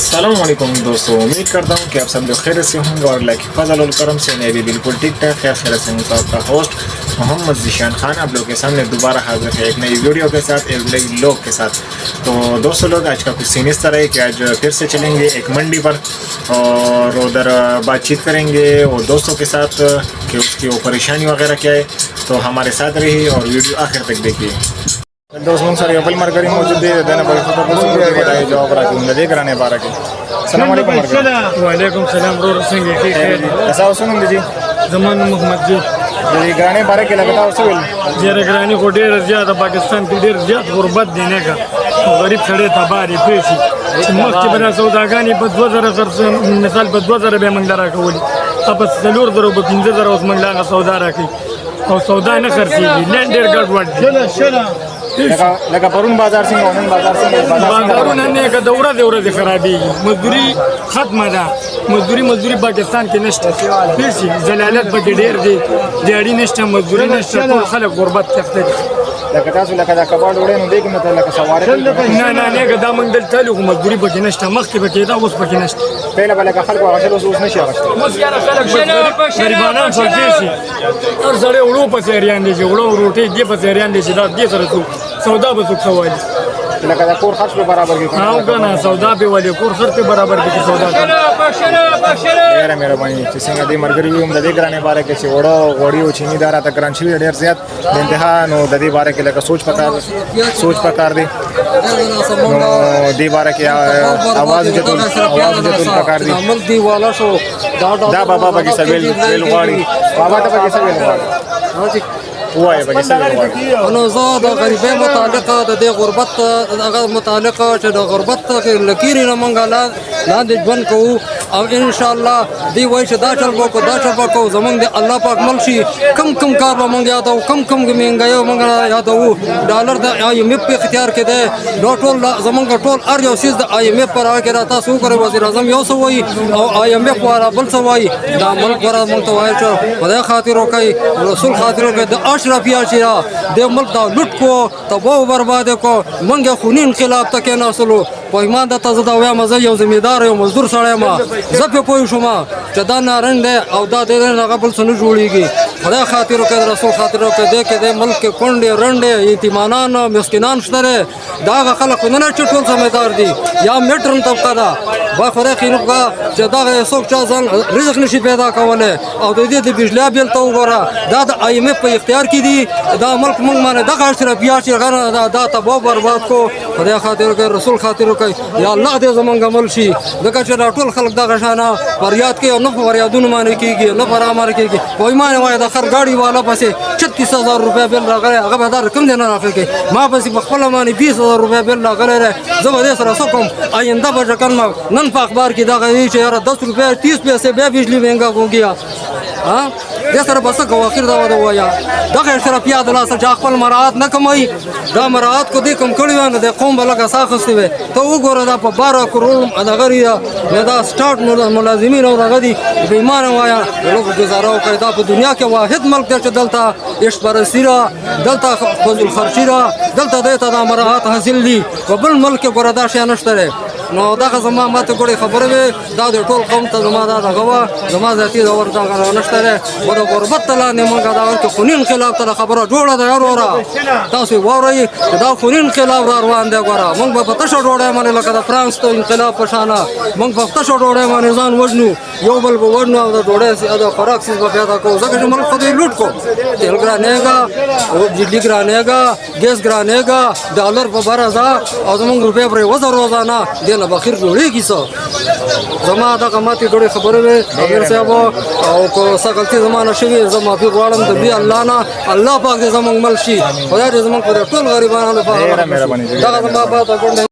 अस्सलामुअलैकुम दोस्तों, उम्मीद करता हूँ कि आप सब लोग खैर से होंगे और अल्लाह की फजल और करम से मैं भी बिल्कुल ठीक ठाक खैर से हूँ। तो आपका होस्ट मोहम्मद ज़ीशान खान आप लोग के सामने दोबारा हाजिर है एक नई वीडियो के साथ, एक नई लोग के साथ। तो दोस्तों लोग, आज का कुछ सीन इस तरह है कि आज फिर से चलेंगे एक मंडी पर और उधर बातचीत करेंगे और दोस्तों के साथ कि उसकी वो परेशानी वगैरह क्या है। तो हमारे साथ रहिए और वीडियो आखिर तक देखिए। दोस्तों सर ये मरकरी मौजूद है देना पड़े तो बताइए जवाब रखूँगा देख रहा है 12 के। सलाम अलैकुम। वालेकुम सलाम रो सिंह की ऐसा सुन जी जमान मोहम्मद जी जी गाने 12 के लगता है उससे जरा ग्रानी को ढेर ज्यादा पाकिस्तान की ढेर ज्यादा गुर्बत देने का गरीब खड़े तबारी पेशी मक्की बना सौदागानी बदवा जरा खर्च मिसाल बदवा जरा बे मंगला रखा बोली अब सलूर जरा बकिंजे जरा उस मंगला का सौदा रखी और सौदा न खर्ची लैंड डेर गड़बड़ लगा परून बाजार सिंह ओनन बाजार सिंह बाजारों ने का दौरा देवरा दे खराबी मजदूरी खत्म दा मजदूरी पाकिस्तान के नष्ट फिर से जलालत बके ढेर दे दिहाड़ी नष्ट मजदूरी नष्ट तो खलक गुर्बत करते लगा तासु लगा कबाड़ उड़े न देख मत लगा सवारे ना ने का दामन दल तलु मजदूरी बके नष्ट मख के बके दा उस बके नष्ट पहले वाला का खलक वाला उस नशा बस यार खलक गरीबाना फरदेसी और सड़े उड़ो पसेरियां दे उड़ो रोटी दे पसेरियां दे दा दे सर तू सौदा बसुक सवाल लगा कोर खर्च पे बराबर की हां गाना सौदा पे वाले कोर खर्च पे बराबर की सौदा यार मेरा भाई चिसिंग दे मरगरी हम दे ग्राने बारे के ओड़ो ओड़ी ओ छीनीदारा तक ग्रांची ढेर ज्यादा इंतहा नो ददी बारे के लगा सोच पकार दे दी बारे के आवाज जतुल पकार दी अमल दी वाला शो दा बाबा बगी सवेल वेलवाड़ी बाबा ता बगी सवेल हां जी हुआ है बगी सवेल ونزاد غريبه متعلقه د غربت هغه متعلقه چې د غربت لکيري نه مونږه لاندې ژوند کوو او ان شاء الله دی وای چې دا چل وکړو زمونږ د الله پاک ملشي کم کار به مونږ یادو کم مونږه مونږ یادو ډالر د IMF په اختیار کې ده نو ټول زمونږ ټول ار یو سیس د IMF پر راکې دا تاسو کوي وزیر اعظم یو څه وای او IMF والا بل څه وای دا ملک ورا مونږ ته وای چې خدای خاطر وکي رسول خاطر وکي د اشرفیا چې د ملک دا لوټ کو تباہ برباد کو منګه خونی انقلاب تک نه اصلو پویمان د تازه دا ویا مزه یو ذمہدار یو مزدور سره ما زپه پوي شوم چې دا نارنګ او دا د نه قبل سن جوړیږي خدای خاطر وکړه رسول خاطر وکړه کې د ملک کونډه رنډه یتیمانان مسکینان شته دا خلک نه چټول ذمہدار دي یا میټرن طبقه دا با خدای خینوګه چې دا څوک چا ځان رزق نشي پیدا کوله او د دې د بجلی بیل ته وګوره دا د IMF په اختیار کې دي دا ملک موږ باندې دغه اشرف بیا چې غره دا تباہ برباد کو خدای خاطر وکړه رسول خاطر وکړه یا الله دې زمونږ عمل شي دغه چې ټول خلک دغه شانه فریاد کوي او نه فریادونه باندې کیږي نه پر امر کیږي پویمان وای د خر گاڑی والا پسې 36000 روپیا بل راغلی هغه به دا رقم دی نه راخلي ما پسې په خپل باندې 20000 روپیا بل راغلی زه به دې سره څه کوم آینده به ځکه نن په اخبار کې دا غوي چې یاره 10 روپیا 30 پیسې بیا بجلی مهنګا हो गया ها دې سره بس کو اخر دا وایا دغه سره پیاد الله سره خپل مراعات نه کمای دا مراعات کو دې کم کړی و نه د قوم بلګه ساخستې وي ته وګوره دا په 12 کروڑ ادغریه نه دا سٹارټ ملازمین او غدي بیمار وایا لوګ گزارو کوي دا په دنیا کې واحد ملک دی چې دلته ایش برسیرا دلته فضل خرچیرا دلته دته دا مراعات حاصل دي وبل ملک ګوردا شي نشته نو دا زما ماته ګوري خبره وي دا د ټول قوم ته زما دا غوا زما ذاتی دا ورته نشته و د غربت ته نه مونږ دا ورته خونی انقلاب ته خبره جوړه ده یار ورا تاسو ووري دا خونی انقلاب روان دی ګورا مونږ په تاسو ډوړې باندې لکه د فرانس ته انقلاب پښانه مونږ په تاسو ډوړې باندې ځان وژنو یو بل به ورنو او د ډوړې دا خوراک سیس به پیدا کو ځکه چې ملک خدای لوټ کو تیل ګرانېګا او بجلی ګرانېګا ګیس ګرانېګا ډالر په 12000 او زمونږ روپې پر 1000 روزانه دنه بخیر جوړیږي څه زما دا قامتي ډوړې خبره وي امیر صاحب او کو سګلتي زمانه شوی زما په غواړم د بي الله نه الله پاک دې زمونږ مل شي خدای دې زمونږ پر ټول غریبانو لپاره دا زما په